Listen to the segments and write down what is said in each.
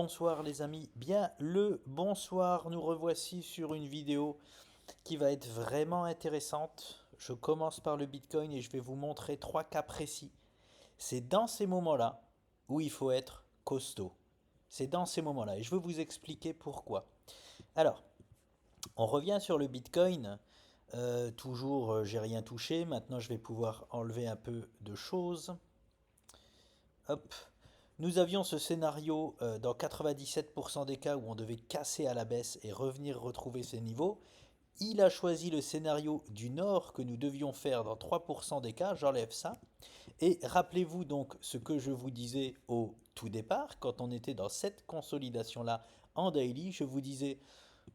bonsoir les amis. Bien le bonsoir, nous revoici sur une vidéo qui va être vraiment intéressante. Je commence par le Bitcoin et je vais vous montrer trois cas précis. C'est dans ces moments-là où il faut être costaud. C'est dans ces moments-là et je vais vous expliquer pourquoi. Alors, on revient sur le Bitcoin. Toujours, j'ai rien touché. Maintenant, je vais pouvoir enlever un peu de choses. Hop. Nous avions ce scénario dans 97% des cas où on devait casser à la baisse et revenir retrouver ces niveaux. Il a choisi le scénario du nord que nous devions faire dans 3% des cas, j'enlève ça. Et rappelez-vous donc ce que je vous disais au tout départ, quand on était dans cette consolidation-là en daily, je vous disais,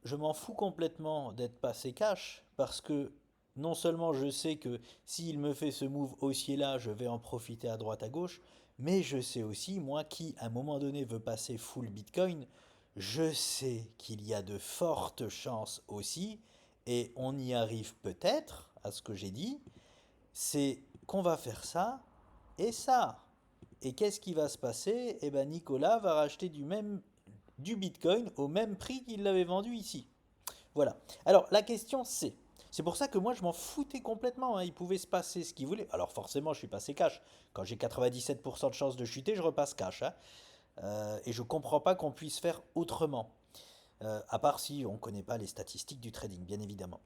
je m'en fous complètement d'être passé cash, parce que non seulement je sais que s'il me fait ce move haussier là, je vais en profiter à droite à gauche, mais je sais aussi, moi qui à un moment donné veut passer full Bitcoin, je sais qu'il y a de fortes chances aussi, et on y arrive peut-être à ce que j'ai dit, c'est qu'on va faire ça et ça. Et qu'est-ce qui va se passer? Eh ben Nicolas va racheter du Bitcoin au même prix qu'il l'avait vendu ici. Voilà. Alors la question c'est pour ça que moi je m'en foutais complètement, hein. Il pouvait se passer ce qu'il voulait. Alors forcément je suis passé cash. Quand j'ai 97% de chance de chuter, je repasse cash, hein. Et je comprends pas qu'on puisse faire autrement. À part si on ne connaît pas les statistiques du trading, bien évidemment.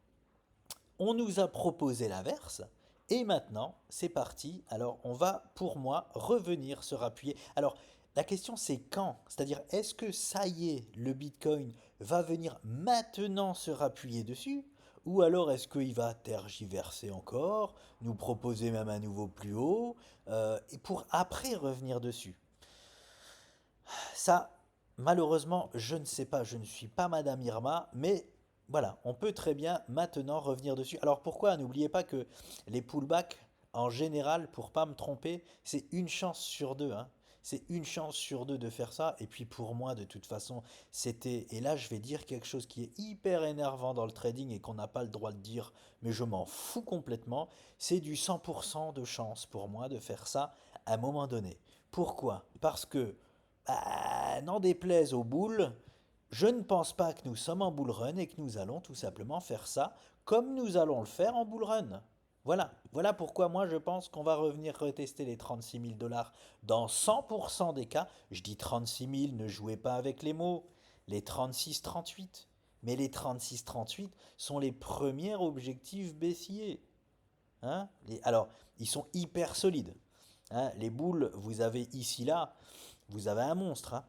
On nous a proposé l'inverse. Et maintenant, c'est parti. Alors, on va, pour moi, revenir se rappuyer. Alors, la question, c'est quand? C'est-à-dire, est-ce que ça y est, le Bitcoin va venir maintenant se rappuyer dessus? Ou alors, est-ce qu'il va tergiverser encore, nous proposer même un nouveau plus haut, et pour après revenir dessus? Ça, malheureusement, je ne sais pas, je ne suis pas Madame Irma, mais voilà, on peut très bien maintenant revenir dessus. Alors pourquoi? N'oubliez pas que les pullbacks, en général, pour pas me tromper, c'est une chance sur deux, hein. C'est une chance sur deux de faire ça. Et puis pour moi, de toute façon, c'était... Et là, je vais dire quelque chose qui est hyper énervant dans le trading et qu'on n'a pas le droit de dire, mais je m'en fous complètement. C'est du 100% de chance pour moi de faire ça à un moment donné. Pourquoi? Parce que n'en déplaise aux boules, je ne pense pas que nous sommes en bull run et que nous allons tout simplement faire ça comme nous allons le faire en bull run. Voilà pourquoi moi je pense qu'on va revenir retester les 36 000 $ dans 100% des cas. Je dis 36 000, ne jouez pas avec les mots, les 36-38. Mais les 36-38 sont les premiers objectifs baissiers, hein. Alors, ils sont hyper solides, hein. Les boules, vous avez ici là, vous avez un monstre, hein.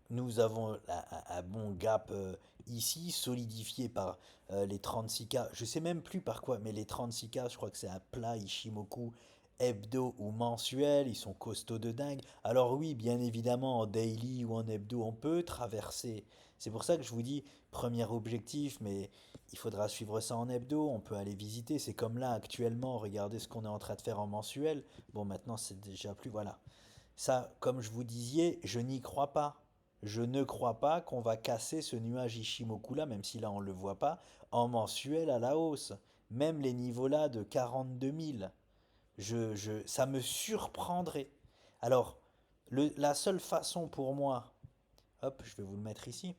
Nous avons un bon gap ici, solidifié par les 36K. Je sais même plus par quoi, mais les 36K, je crois que c'est un plat Ishimoku hebdo ou mensuel. Ils sont costauds de dingue. Alors oui, bien évidemment, en daily ou en hebdo, on peut traverser. C'est pour ça que je vous dis, premier objectif, mais il faudra suivre ça en hebdo. On peut aller visiter. C'est comme là, actuellement, regardez ce qu'on est en train de faire en mensuel. Bon, maintenant, c'est déjà plus... Voilà. Ça, comme je vous disais, je n'y crois pas. Je ne crois pas qu'on va casser ce nuage Ishimoku là, même si là on ne le voit pas, en mensuel à la hausse. Même les niveaux là de 42 000, ça me surprendrait. Alors, la seule façon pour moi, hop, je vais vous le mettre ici.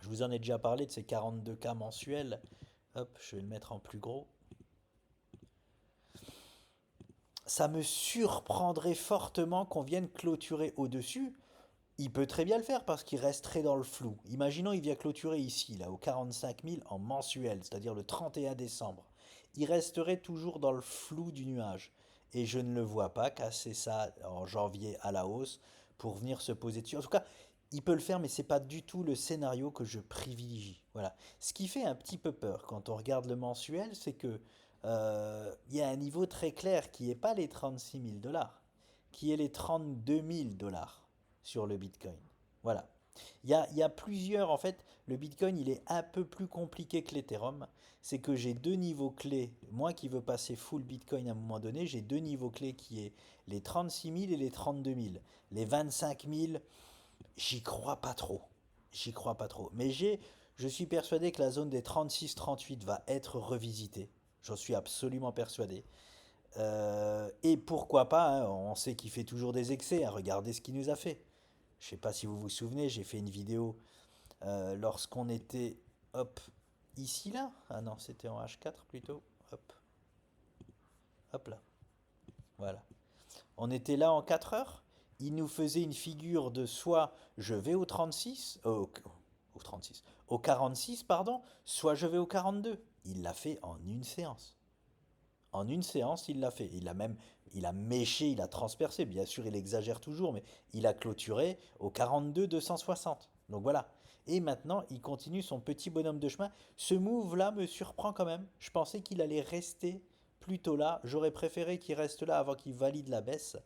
Je vous en ai déjà parlé de ces 42K mensuels. Hop, je vais le mettre en plus gros. Ça me surprendrait fortement qu'on vienne clôturer au-dessus. Il peut très bien le faire parce qu'il resterait dans le flou. Imaginons il vient clôturer ici, là, au 45 000 en mensuel, c'est-à-dire le 31 décembre. Il resterait toujours dans le flou du nuage. Et je ne le vois pas casser ça en janvier à la hausse pour venir se poser dessus. En tout cas, il peut le faire, mais c'est pas du tout le scénario que je privilégie. Voilà. Ce qui fait un petit peu peur quand on regarde le mensuel, c'est que il y a un niveau très clair qui n'est pas les 36 000 $, qui est les 32 000 $ sur le Bitcoin. Voilà. Il y a plusieurs, en fait, le Bitcoin, il est un peu plus compliqué que l'Ethereum. C'est que j'ai deux niveaux clés. Moi qui veux passer full Bitcoin à un moment donné, j'ai deux niveaux clés qui est les 36 000 et les 32 000. Les 25 000, j'y crois pas trop. J'y crois pas trop. Mais je suis persuadé que la zone des 36-38 va être revisitée. J'en suis absolument persuadé. Et pourquoi pas, hein, on sait qu'il fait toujours des excès, hein, regardez ce qu'il nous a fait. Je sais pas si vous vous souvenez, j'ai fait une vidéo lorsqu'on était, hop, ici là. Ah non, c'était en H4 plutôt. Hop, hop là. Voilà. On était là en 4 heures. Il nous faisait une figure de soit je vais au 36, au 36, au 46, pardon, soit je vais au 42. Il l'a fait en une séance. En une séance, il l'a fait. Il a méché, il a transpercé. Bien sûr, il exagère toujours, mais il a clôturé au 42 260. Donc voilà. Et maintenant, il continue son petit bonhomme de chemin. Ce move-là me surprend quand même. Je pensais qu'il allait rester plutôt là. J'aurais préféré qu'il reste là avant qu'il valide la baisse,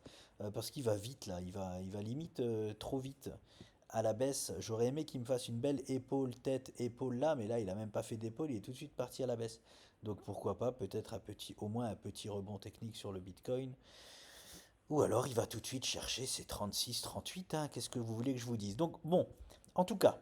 parce qu'il va vite là. Il va limite trop vite à la baisse. J'aurais aimé qu'il me fasse une belle épaule, tête, épaule là, mais là, il a même pas fait d'épaule. Il est tout de suite parti à la baisse. Donc pourquoi pas peut-être au moins un petit rebond technique sur le Bitcoin. Ou alors il va tout de suite chercher ses 36, 38, hein. Qu'est-ce que vous voulez que je vous dise? Donc bon, en tout cas,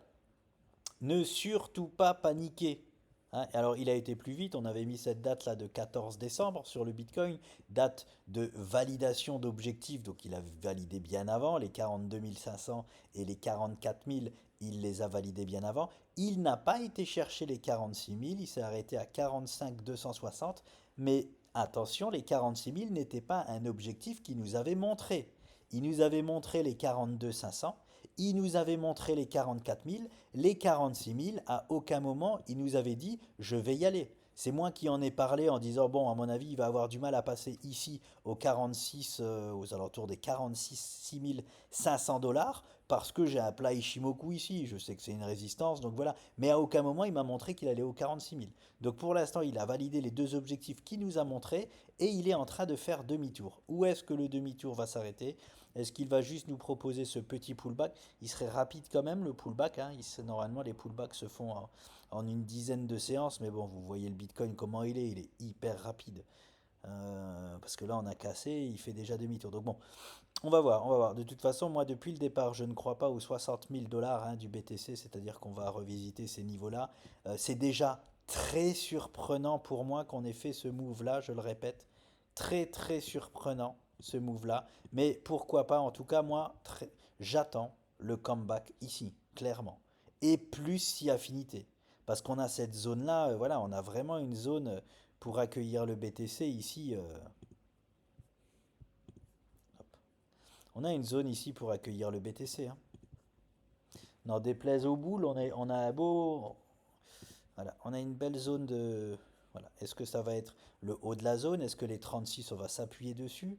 ne surtout pas paniquer. Hein. Alors il a été plus vite, on avait mis cette date là de 14 décembre sur le Bitcoin, date de validation d'objectifs, donc il a validé bien avant, les 42 500 et les 44 000, il les a validés bien avant. Il n'a pas été chercher les 46 000, il s'est arrêté à 45 260, mais attention, les 46 000 n'étaient pas un objectif qu'il nous avait montré. Il nous avait montré les 42 500, il nous avait montré les 44 000, les 46 000, à aucun moment il nous avait dit je vais y aller. C'est moi qui en ai parlé en disant bon, à mon avis, il va avoir du mal à passer ici aux 46, aux alentours des 46 500 dollars parce que j'ai un plat Ishimoku ici. Je sais que c'est une résistance, donc voilà. Mais à aucun moment il m'a montré qu'il allait aux 46 000. Donc pour l'instant, il a validé les deux objectifs qu'il nous a montrés et il est en train de faire demi-tour. Où est-ce que le demi-tour va s'arrêter? Est-ce qu'il va juste nous proposer ce petit pullback? Il serait rapide quand même le pullback. Hein. Normalement, les pullbacks se font en une dizaine de séances. Mais bon, vous voyez le Bitcoin comment il est hyper rapide. Parce que là, on a cassé, il fait déjà demi-tour. Donc bon, on va voir, on va voir. De toute façon, moi, depuis le départ, je ne crois pas aux 60 000 dollars hein, du BTC, c'est-à-dire qu'on va revisiter ces niveaux-là. C'est déjà très surprenant pour moi qu'on ait fait ce move-là, je le répète. Très, très surprenant, ce move-là. Mais pourquoi pas, en tout cas, moi, j'attends le comeback ici, clairement. Et plus si affinité. Parce qu'on a cette zone-là, voilà, on a vraiment une zone pour accueillir le BTC ici. Hop. On a une zone ici pour accueillir le BTC. Hein. N'en déplaise aux boules, on a un beau. Voilà, on a une belle zone de. Voilà. Est-ce que ça va être le haut de la zone? Est-ce que les 36, on va s'appuyer dessus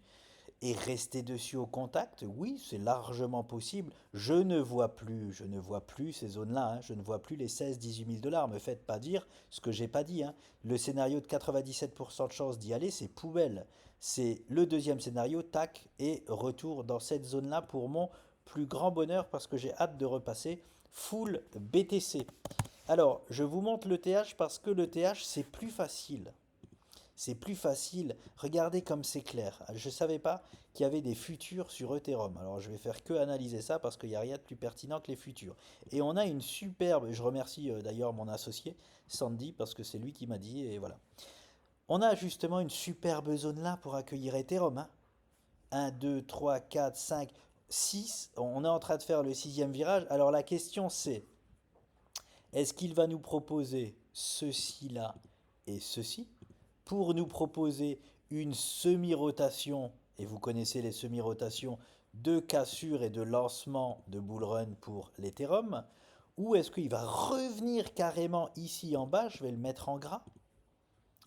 et rester dessus au contact? Oui, c'est largement possible. Je ne vois plus ces zones-là. Hein. Je ne vois plus les 16-18 000 dollars. Me faites pas dire ce que j'ai pas dit. Hein. Le scénario de 97% de chance d'y aller, c'est poubelle. C'est le deuxième scénario, tac, et retour dans cette zone-là pour mon plus grand bonheur parce que j'ai hâte de repasser full BTC. Alors, je vous montre le TH parce que le TH, c'est plus facile. C'est plus facile. Regardez comme c'est clair. Je ne savais pas qu'il y avait des futurs sur Ethereum. Alors je vais faire que analyser ça parce qu'il n'y a rien de plus pertinent que les futurs. Et on a une superbe, je remercie d'ailleurs mon associé Sandy parce que c'est lui qui m'a dit et voilà. On a justement une superbe zone là pour accueillir Ethereum. Hein. 1, 2, 3, 4, 5, 6. On est en train de faire le sixième virage. Alors la question c'est, est-ce qu'il va nous proposer ceci là et ceci pour nous proposer une semi-rotation, et vous connaissez les semi-rotations de cassure et de lancement de bull run pour l'Ethereum, ou est-ce qu'il va revenir carrément ici en bas, je vais le mettre en gras.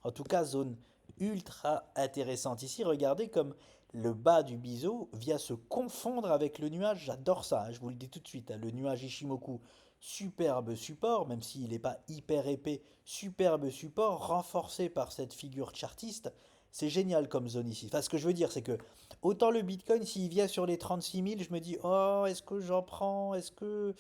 En tout cas, zone ultra intéressante ici, regardez comme le bas du biseau vient se confondre avec le nuage, j'adore ça, hein, je vous le dis tout de suite, hein, le nuage Ishimoku, superbe support, même s'il n'est pas hyper épais, superbe support, renforcé par cette figure chartiste, c'est génial comme zone ici. Enfin, ce que je veux dire, c'est que autant le Bitcoin, s'il vient sur les 36 000, je me dis, oh, est-ce que j'en prends? Est-ce que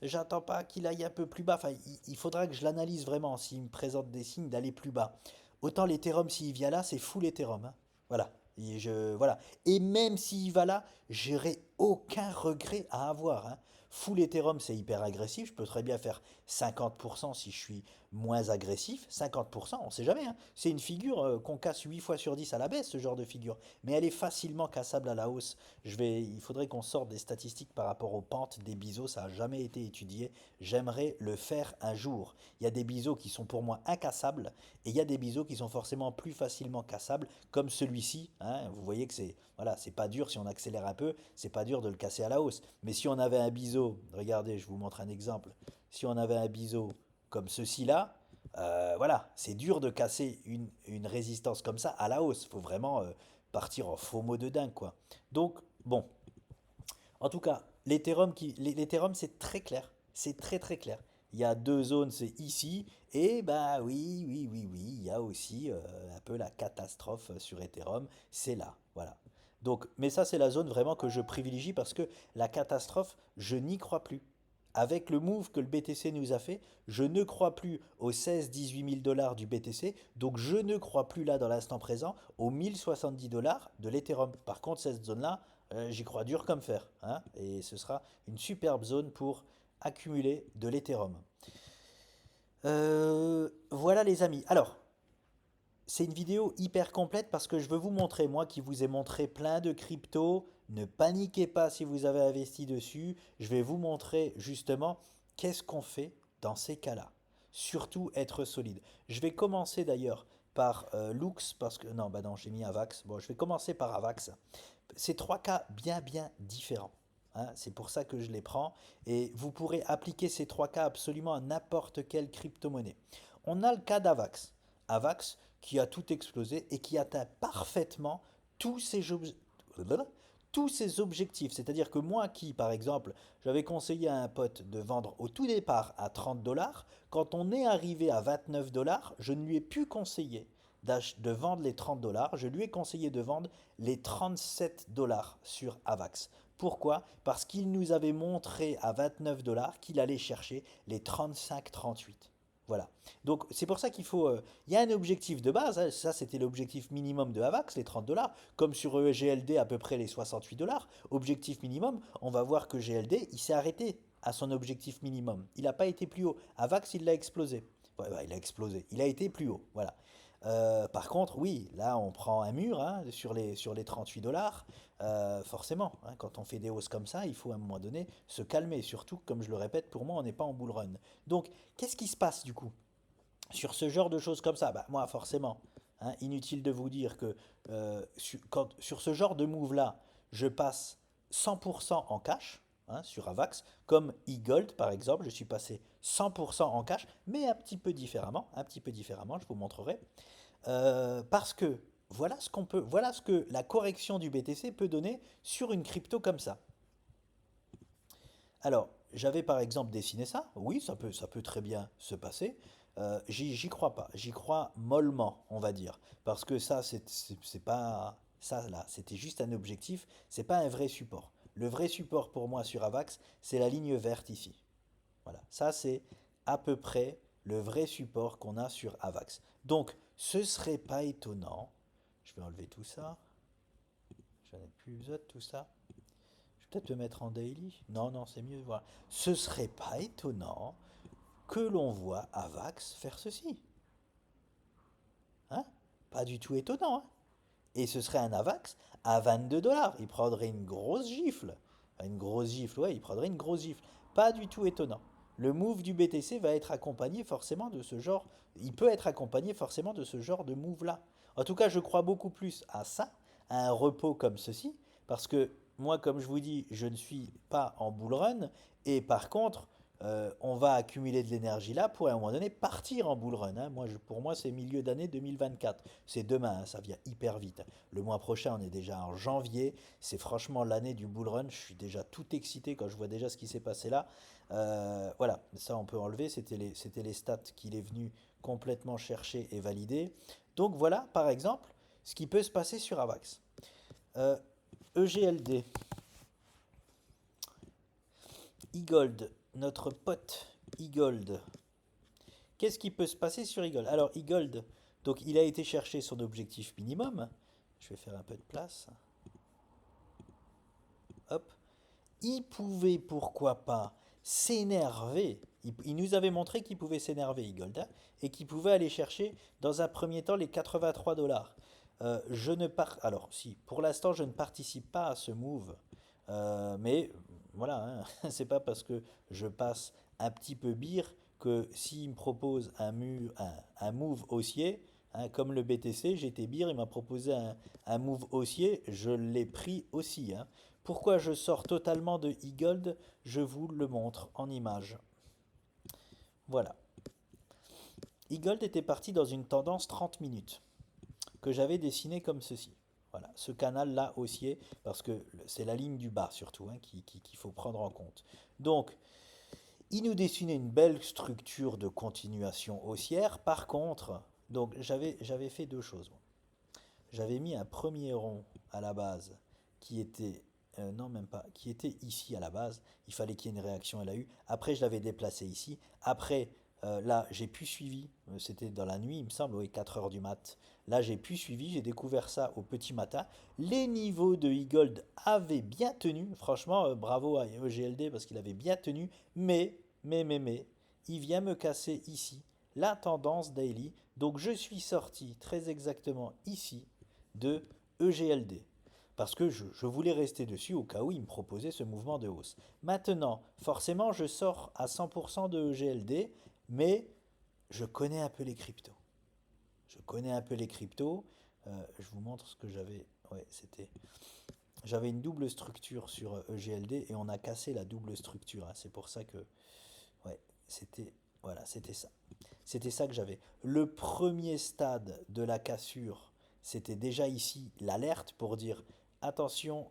j'attends pas qu'il aille un peu plus bas? Enfin, il faudra que je l'analyse vraiment s'il me présente des signes d'aller plus bas. Autant l'Ethereum, s'il vient là, c'est full Ethereum. Hein. Voilà. Voilà. Et même s'il va là, j'aurai aucun regret à avoir. Hein. Full Ethereum, c'est hyper agressif. Je peux très bien faire 50% si je suis moins agressif, 50%, on ne sait jamais, hein. C'est une figure qu'on casse 8 fois sur 10 à la baisse, ce genre de figure. Mais elle est facilement cassable à la hausse. Il faudrait qu'on sorte des statistiques par rapport aux pentes des biseaux, ça n'a jamais été étudié. J'aimerais le faire un jour. Il y a des biseaux qui sont pour moi incassables et il y a des biseaux qui sont forcément plus facilement cassables, comme celui-ci, hein. Vous voyez que c'est voilà, c'est pas dur si on accélère un peu, c'est pas dur de le casser à la hausse. Mais si on avait un biseau, regardez, je vous montre un exemple. Si on avait un biseau comme ceci-là, voilà, c'est dur de casser une résistance comme ça à la hausse. Il faut vraiment partir en faux mot de dingue, quoi. Donc, bon, en tout cas, l'Ethereum, c'est très clair. C'est très très clair. Il y a deux zones, c'est ici, et bah oui, oui, oui, oui, il y a aussi un peu la catastrophe sur Ethereum, c'est là, voilà. Donc, mais ça, c'est la zone vraiment que je privilégie parce que la catastrophe, je n'y crois plus. Avec le move que le BTC nous a fait, je ne crois plus aux 16-18 000 dollars du BTC, donc je ne crois plus là dans l'instant présent aux 1070 dollars de l'Ethereum. Par contre, cette zone-là, j'y crois dur comme fer, hein, et ce sera une superbe zone pour accumuler de l'Ethereum. Voilà les amis. Alors, c'est une vidéo hyper complète parce que je veux vous montrer, moi qui vous ai montré plein de cryptos, ne paniquez pas si vous avez investi dessus, je vais vous montrer justement qu'est-ce qu'on fait dans ces cas-là. Surtout être solide. Je vais commencer d'ailleurs par Lux parce que non, bah non, j'ai mis Avax. Bon, je vais commencer par Avax. C'est trois cas bien bien différents, hein. C'est pour ça que je les prends et vous pourrez appliquer ces trois cas absolument à n'importe quelle crypto-monnaie. On a le cas d'Avax. Avax qui a tout explosé et qui atteint parfaitement tous ses, tous ses objectifs. C'est-à-dire que moi qui, par exemple, j'avais conseillé à un pote de vendre au tout départ à 30 dollars, quand on est arrivé à 29 dollars, je ne lui ai plus conseillé de vendre les 30 dollars, je lui ai conseillé de vendre les 37 dollars sur Avax. Pourquoi? Parce qu'il nous avait montré à 29 dollars qu'il allait chercher les 35-38. Voilà. Donc c'est pour ça qu'il faut... Il y a un objectif de base, hein, ça c'était l'objectif minimum de Avax, les 30 dollars, comme sur GLD à peu près les 68 dollars. Objectif minimum, on va voir que GLD, il s'est arrêté à son objectif minimum. Il n'a pas été plus haut. Avax, il l'a explosé. Ouais, ouais, il a explosé. Il a été plus haut. Voilà. Par contre, oui, là on prend un mur, hein, sur les 38 dollars. Forcément, hein, quand on fait des hausses comme ça, il faut à un moment donné se calmer. Surtout, comme je le répète, pour moi, on n'est pas en bull run. Donc, qu'est-ce qui se passe du coup sur ce genre de choses comme ça? Bah, moi, forcément, hein, inutile de vous dire que sur ce genre de move-là, je passe 100% en cash, hein, sur Avax, comme eGold par exemple, je suis passé 100% en cash, mais un petit peu différemment, je vous montrerai. Parce que voilà ce que la correction du BTC peut donner sur une crypto comme ça. Alors, j'avais par exemple dessiné ça. Oui, ça peut très bien se passer. J'y crois pas. J'y crois mollement, on va dire. Parce que ça, c'est pas. Ça, là, c'était juste un objectif. C'est pas un vrai support. Le vrai support pour moi sur Avax, c'est la ligne verte ici. Voilà. Ça, c'est à peu près le vrai support qu'on a sur Avax. Donc, ce serait pas étonnant. Je vais enlever tout ça. J'en ai plus besoin de tout ça. Je vais peut-être le mettre en daily. Non, non, c'est mieux. Voilà. Ce serait pas étonnant que l'on voit Avax faire ceci. Hein? Pas du tout étonnant, hein? Et ce serait un Avax à 22 dollars. Il prendrait une grosse gifle. Une grosse gifle, ouais, il prendrait une grosse gifle. Pas du tout étonnant. Le move du BTC va être accompagné forcément de ce genre. Il peut être accompagné forcément de ce genre de move-là. En tout cas, je crois beaucoup plus à ça, à un repos comme ceci, parce que moi, comme je vous dis, je ne suis pas en bull run, et par contre, on va accumuler de l'énergie là pour à un moment donné partir en bull run, hein. Pour moi, c'est milieu d'année 2024. C'est demain, hein, ça vient hyper vite. Le mois prochain, on est déjà en janvier. C'est franchement l'année du bull run. Je suis déjà tout excité quand je vois déjà ce qui s'est passé là. Voilà, ça on peut enlever. C'était les stats qu'il est venu complètement chercher et valider. Donc voilà, par exemple, ce qui peut se passer sur Avax. EGLD, eGold, notre pote eGold. Qu'est-ce qui peut se passer sur eGold? Alors eGold, donc il a été chercher son objectif minimum. Je vais faire un peu de place. Hop. Il pouvait, pourquoi pas, s'énerver. Il nous avait montré qu'il pouvait s'énerver, Eagle, hein, et qu'il pouvait aller chercher dans un premier temps les 83 dollars. Je ne par... Alors, si, pour l'instant, je ne participe pas à ce move, mais voilà, hein, c'est pas parce que je passe un petit peu bire que s'il me propose un move haussier, hein, comme le BTC, j'étais bire, il m'a proposé un move haussier, je l'ai pris aussi, hein. Pourquoi je sors totalement de e-gold? Je vous le montre en image. Voilà. E-gold était parti dans une tendance 30 minutes que j'avais dessinée comme ceci. Voilà, ce canal-là haussier, parce que c'est la ligne du bas surtout hein, qu'il faut prendre en compte. Donc, il nous dessinait une belle structure de continuation haussière. Par contre, donc j'avais fait deux choses. J'avais mis un premier rond à la base qui était, non même pas, qui était ici à la base. Il fallait qu'il y ait une réaction, elle a eu. Après, je l'avais déplacé ici. Après, là, j'ai pu suivi. C'était dans la nuit, il me semble, oui, 4 heures du mat. Là, j'ai pu suivi, j'ai découvert ça au petit matin. Les niveaux de e-gold avaient bien tenu. Franchement, bravo à EGLD parce qu'il avait bien tenu. Mais, il vient me casser ici la tendance daily. Donc, je suis sorti très exactement ici de EGLD. Parce que je voulais rester dessus au cas où il me proposait ce mouvement de hausse. Maintenant, forcément, je sors à 100% de EGLD, mais je connais un peu les cryptos. Je connais un peu les cryptos. Je vous montre ce que j'avais. Ouais, c'était. J'avais une double structure sur EGLD et on a cassé la double structure, hein. C'est pour ça que. Ouais, c'était. Voilà, c'était ça. C'était ça que j'avais. Le premier stade de la cassure, c'était déjà ici l'alerte pour dire attention,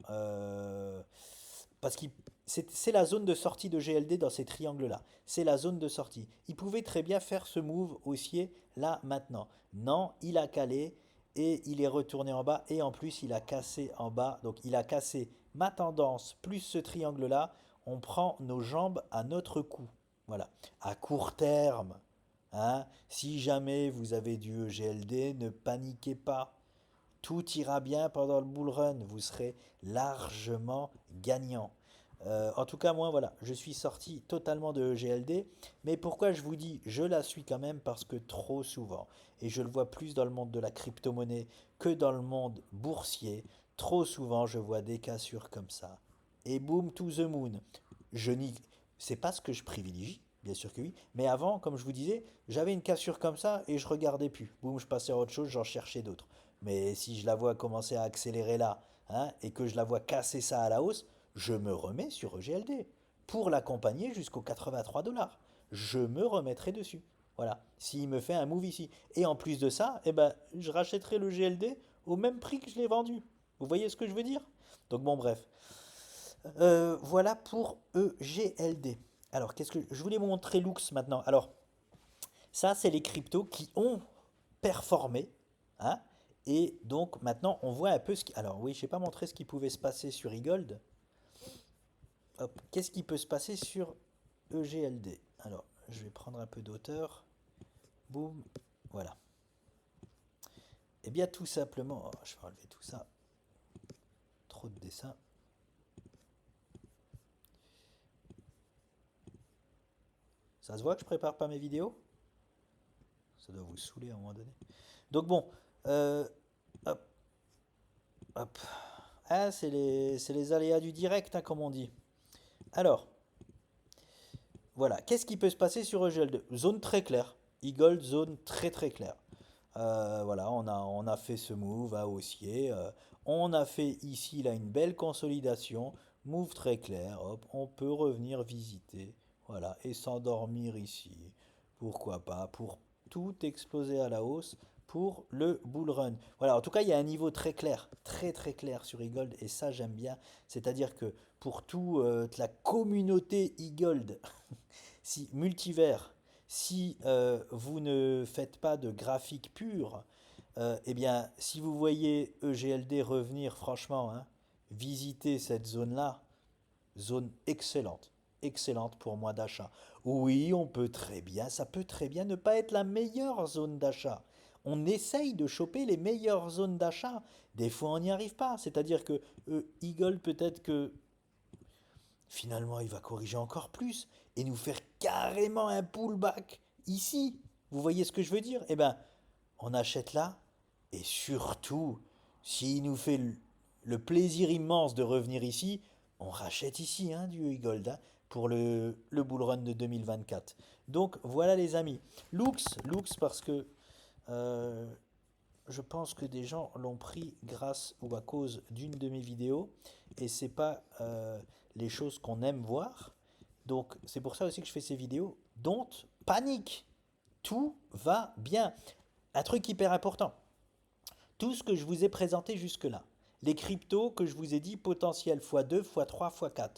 parce que c'est la zone de sortie de GLD dans ces triangles-là. C'est la zone de sortie. Il pouvait très bien faire ce move haussier là maintenant. Non, il a calé et il est retourné en bas et en plus il a cassé en bas. Donc il a cassé ma tendance plus ce triangle-là. On prend nos jambes à notre cou. Voilà. À court terme, hein, si jamais vous avez du EGLD, ne paniquez pas. Tout ira bien pendant le bull run. Vous serez largement gagnant. En tout cas, moi, voilà, je suis sorti totalement de EGLD. Mais pourquoi je vous dis, je la suis quand même parce que trop souvent, et je le vois plus dans le monde de la crypto-monnaie que dans le monde boursier, trop souvent, je vois des cassures comme ça. Et boom to the moon. Je n'y, c'est pas ce que je privilégie, bien sûr que oui. Mais avant, comme je vous disais, j'avais une cassure comme ça et je regardais plus. Boum, je passais à autre chose, j'en cherchais d'autres. Mais si je la vois commencer à accélérer là, hein, et que je la vois casser ça à la hausse, je me remets sur EGLD pour l'accompagner jusqu'aux 83 dollars. Je me remettrai dessus. Voilà, s'il me fait un move ici. Et en plus de ça, eh ben, je rachèterai le GLD au même prix que je l'ai vendu. Vous voyez ce que je veux dire? Donc bon, bref. Voilà pour EGLD. Alors, qu'est-ce que je voulais vous montrer Lux maintenant. Alors, ça, c'est les cryptos qui ont performé, hein. Et donc maintenant, on voit un peu ce qui. Alors oui, je n'ai pas montré ce qui pouvait se passer sur eGold. Hop, qu'est-ce qui peut se passer sur EGLD? Alors, je vais prendre un peu d'auteur. Boum, voilà. Eh bien, tout simplement, oh, je vais enlever tout ça. Trop de dessins. Ça se voit que je prépare pas mes vidéos? Ça doit vous saouler à un moment donné. Donc bon, euh, hop, hop. Ah, c'est les aléas du direct, hein, comme on dit. Alors, voilà. Qu'est-ce qui peut se passer sur EGL2? Zone très claire. Eagle, zone très très claire. Voilà, on a fait ce move à haussier. On a fait ici, là, une belle consolidation. Move très clair. Hop, on peut revenir visiter. Voilà, et s'endormir ici. Pourquoi pas? Pour tout exploser à la hausse pour le bull run. Voilà, en tout cas, il y a un niveau très clair, très très clair sur eGold, et ça, j'aime bien. C'est-à-dire que pour toute la communauté eGold, si multivers, si vous ne faites pas de graphique pur, eh bien, si vous voyez EGLD revenir, franchement, hein, visiter cette zone-là, zone excellente, excellente pour moi d'achat. Oui, on peut très bien, ça peut très bien ne pas être la meilleure zone d'achat. On essaye de choper les meilleures zones d'achat. Des fois, on n'y arrive pas. C'est-à-dire que Eagle, peut-être que Finalement, il va corriger encore plus et nous faire carrément un pullback ici. Vous voyez ce que je veux dire? Eh ben, on achète là et surtout, s'il nous fait le plaisir immense de revenir ici, on rachète ici du e-gold pour le bull run de 2024. Donc voilà les amis. Lux parce que euh, je pense que des gens l'ont pris grâce ou à cause d'une de mes vidéos et c'est pas les choses qu'on aime voir. Donc c'est pour ça aussi que je fais ces vidéos. Don't panique. Tout va bien. Un truc hyper important. Tout ce que je vous ai présenté jusque-là, les cryptos que je vous ai dit potentiel x2, x3, x4,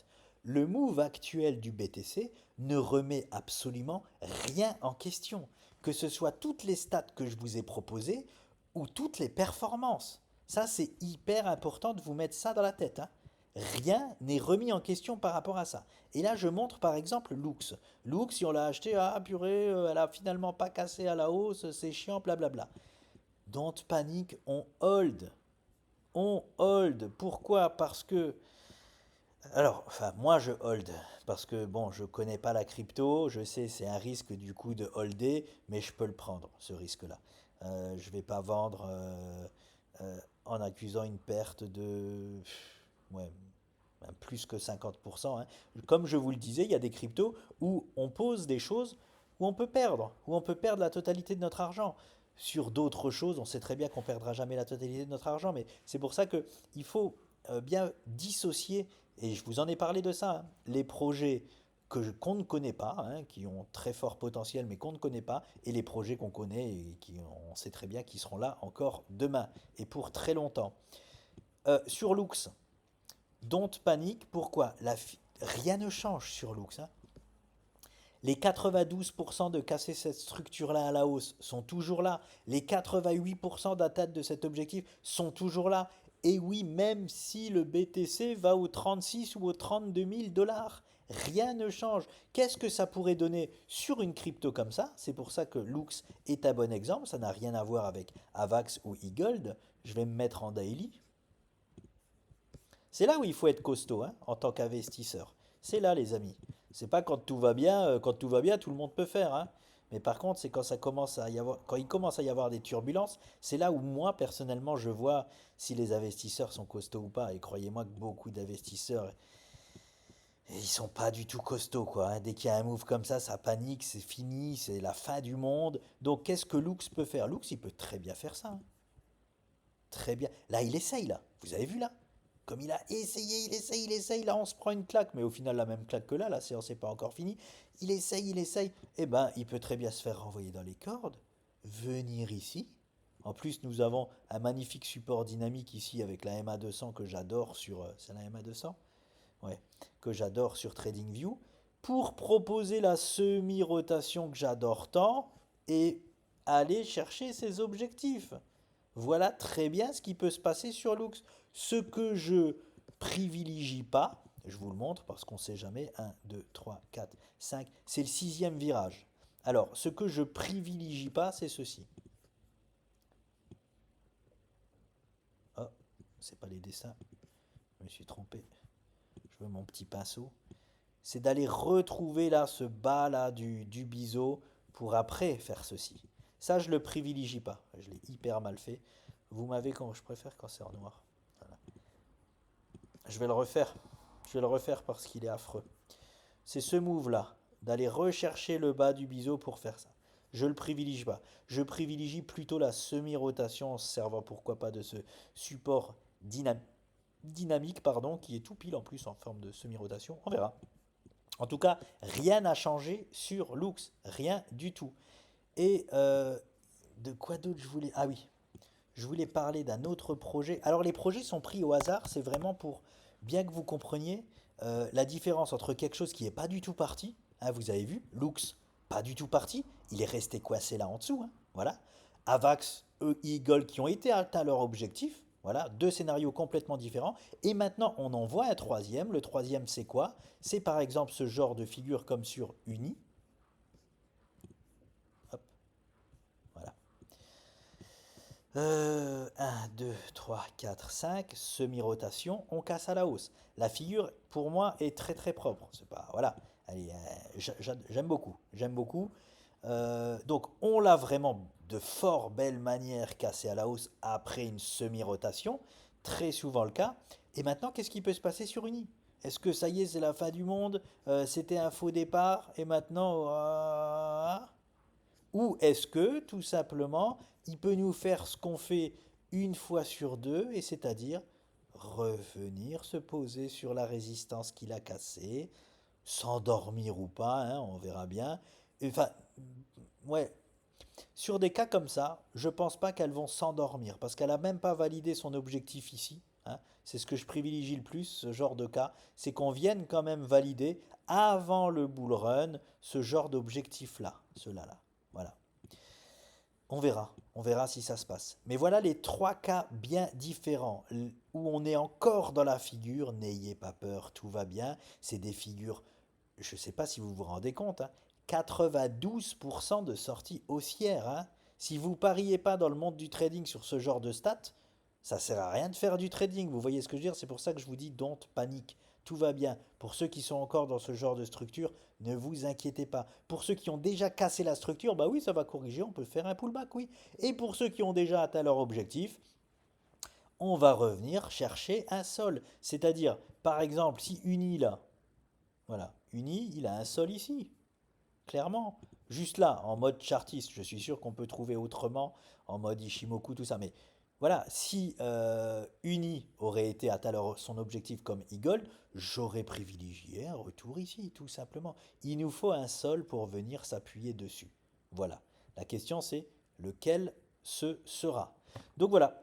le move actuel du BTC ne remet absolument rien en question, que ce soit toutes les stats que je vous ai proposées ou toutes les performances. Ça, c'est hyper important de vous mettre ça dans la tête. Rien n'est remis en question par rapport à ça. Et là, je montre par exemple Lux. Lux, si on l'a acheté, ah purée, elle a finalement pas cassé à la hausse, c'est chiant, blablabla. Don't panique, on hold. On hold. Pourquoi? Parce que alors, enfin, moi je hold parce que bon, je connais pas la crypto, je sais c'est un risque du coup de holder, mais je peux le prendre ce risque-là. Je vais pas vendre en accusant une perte de ouais, plus que 50%. Comme je vous le disais, il y a des cryptos où on pose des choses où on peut perdre la totalité de notre argent. Sur d'autres choses, on sait très bien qu'on ne perdra jamais la totalité de notre argent, mais c'est pour ça qu'il faut bien dissocier, et je vous en ai parlé de ça, les projets qu'on ne connaît pas, qui ont très fort potentiel mais qu'on ne connaît pas, et les projets qu'on connaît et qui on sait très bien qu'ils seront là encore demain et pour très longtemps. Sur Lux, don't panique, pourquoi rien ne change sur Lux. Les 92% de casser cette structure-là à la hausse sont toujours là. Les 88% d'atteinte de cet objectif sont toujours là. Et oui, même si le BTC va aux 36 ou aux 32 000 dollars, rien ne change. Qu'est-ce que ça pourrait donner sur une crypto comme ça? C'est pour ça que Lux est un bon exemple. Ça n'a rien à voir avec Avax ou eGold. Je vais me mettre en daily. C'est là où il faut être costaud en tant qu'investisseur. C'est là, les amis. C'est pas quand tout va bien, quand tout va bien, tout le monde peut faire. Mais par contre, c'est quand ça commence à y avoir, quand il commence à y avoir des turbulences, c'est là où moi personnellement je vois si les investisseurs sont costauds ou pas. Et croyez-moi que beaucoup d'investisseurs, ils sont pas du tout costauds quoi. Dès qu'il y a un move comme ça panique, c'est fini, c'est la fin du monde. Donc qu'est-ce que Lux peut faire? Lux, il peut très bien faire ça. Très bien. Là, il essaye là. Vous avez vu là? Comme il a essayé, il essaye, là on se prend une claque, mais au final la même claque que là, la séance n'est pas encore finie. Il essaye, eh ben il peut très bien se faire renvoyer dans les cordes, venir ici. En plus, nous avons un magnifique support dynamique ici avec la MA200 que j'adore sur... c'est la MA200? Ouais, que j'adore sur TradingView, pour proposer la semi-rotation que j'adore tant et aller chercher ses objectifs. Voilà très bien ce qui peut se passer sur Lux. Ce que je privilégie pas, je vous le montre parce qu'on ne sait jamais, 1, 2, 3, 4, 5, c'est le sixième virage. Alors, ce que je privilégie pas, c'est ceci. Oh, c'est pas les dessins, je me suis trompé. Je veux mon petit pinceau. C'est d'aller retrouver là ce bas là du biseau pour après faire ceci. Ça, je le privilégie pas. Je l'ai hyper mal fait. Vous m'avez quand je préfère quand c'est en noir. Voilà. Je vais le refaire. Je vais le refaire parce qu'il est affreux. C'est ce move là, d'aller rechercher le bas du biseau pour faire ça. Je le privilégie pas. Je privilégie plutôt la semi-rotation en se servant pourquoi pas de ce support dynamique pardon, qui est tout pile en plus en forme de semi-rotation. On verra. En tout cas, rien n'a changé sur Lux, rien du tout. Et de quoi d'autre je voulais... Ah oui, je voulais parler d'un autre projet. Alors les projets sont pris au hasard, c'est vraiment pour bien que vous compreniez la différence entre quelque chose qui n'est pas du tout parti, vous avez vu, Lux, pas du tout parti, il est resté coincé là en dessous, voilà. Avax, Eagle qui ont été atteints leur objectif, voilà, deux scénarios complètement différents. Et maintenant, on en voit un troisième. Le troisième, c'est quoi? C'est par exemple ce genre de figure comme sur Uni. Hop, voilà. 1, 2, 3, 4, 5, semi-rotation, on casse à la hausse. La figure, pour moi, est très très propre. C'est pas, voilà, allez, j'aime beaucoup, j'aime beaucoup. Donc, on l'a vraiment de fort belle manière cassé à la hausse après une semi-rotation, très souvent le cas. Et maintenant, qu'est-ce qui peut se passer sur Uni? Est-ce que ça y est, c'est la fin du monde? C'était un faux départ et maintenant, ou est-ce que, tout simplement, il peut nous faire ce qu'on fait une fois sur deux, et c'est-à-dire revenir se poser sur la résistance qu'il a cassée, s'endormir ou pas, hein, on verra bien. Enfin, ouais, sur des cas comme ça, je pense pas qu'elles vont s'endormir, parce qu'elle a même pas validé son objectif ici, hein. C'est ce que je privilégie le plus, ce genre de cas, c'est qu'on vienne quand même valider avant le bull run ce genre d'objectif-là, cela-là. Voilà. On verra si ça se passe. Mais voilà les trois cas bien différents où on est encore dans la figure. N'ayez pas peur, tout va bien. C'est des figures, je ne sais pas si vous vous rendez compte, hein, 92% de sorties haussières, hein. Si vous pariez pas dans le monde du trading sur ce genre de stats, ça sert à rien de faire du trading. Vous voyez ce que je veux dire? C'est pour ça que je vous dis don't panique. Tout va bien. Pour ceux qui sont encore dans ce genre de structure, ne vous inquiétez pas. Pour ceux qui ont déjà cassé la structure, bah oui, ça va corriger, on peut faire un pullback, oui. Et pour ceux qui ont déjà atteint leur objectif, on va revenir chercher un sol. C'est-à-dire, par exemple, si Uni là, voilà, Uni, il a un sol ici, clairement. Juste là, en mode chartiste, je suis sûr qu'on peut trouver autrement, en mode Ishimoku, tout ça. Mais voilà, si Uni aurait été atteint son objectif comme Eagle, j'aurais privilégié un retour ici, tout simplement. Il nous faut un sol pour venir s'appuyer dessus. Voilà. La question c'est lequel ce sera. Donc voilà,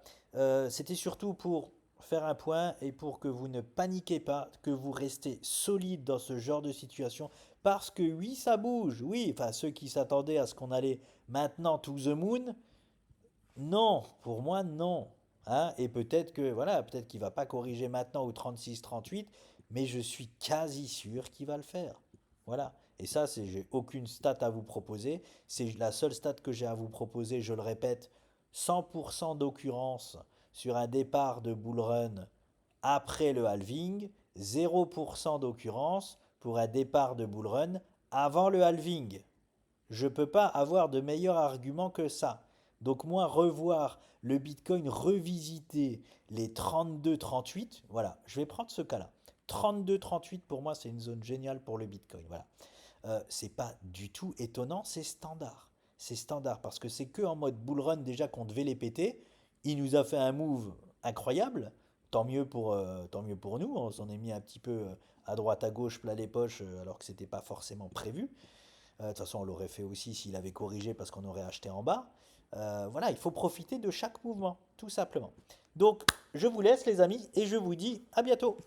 c'était surtout pour faire un point et pour que vous ne paniquez pas, que vous restez solide dans ce genre de situation. Parce que oui, ça bouge. Oui, enfin ceux qui s'attendaient à ce qu'on allait maintenant to the moon, non, pour moi, non. Hein, et peut-être que, voilà, peut-être qu'il va pas corriger maintenant au 36-38, mais je suis quasi sûr qu'il va le faire. Voilà. Et ça, c'est, j'ai aucune stat à vous proposer. C'est la seule stat que j'ai à vous proposer, je le répète, 100% d'occurrence sur un départ de bull run après le halving, 0% d'occurrence pour un départ de bull run avant le halving. Je ne peux pas avoir de meilleur argument que ça. Donc moi, revoir le Bitcoin revisiter les 32-38, voilà, je vais prendre ce cas-là. 32-38 pour moi, c'est une zone géniale pour le Bitcoin. Voilà. C'est pas du tout étonnant, c'est standard. C'est standard parce que c'est que en mode bull run déjà qu'on devait les péter. Il nous a fait un move incroyable. Tant mieux pour nous. On s'en est mis un petit peu à droite à gauche, plat les poches, alors que c'était pas forcément prévu. De toute façon, on l'aurait fait aussi s'il avait corrigé parce qu'on aurait acheté en bas. Voilà, il faut profiter de chaque mouvement, tout simplement. Donc, je vous laisse les amis et je vous dis à bientôt.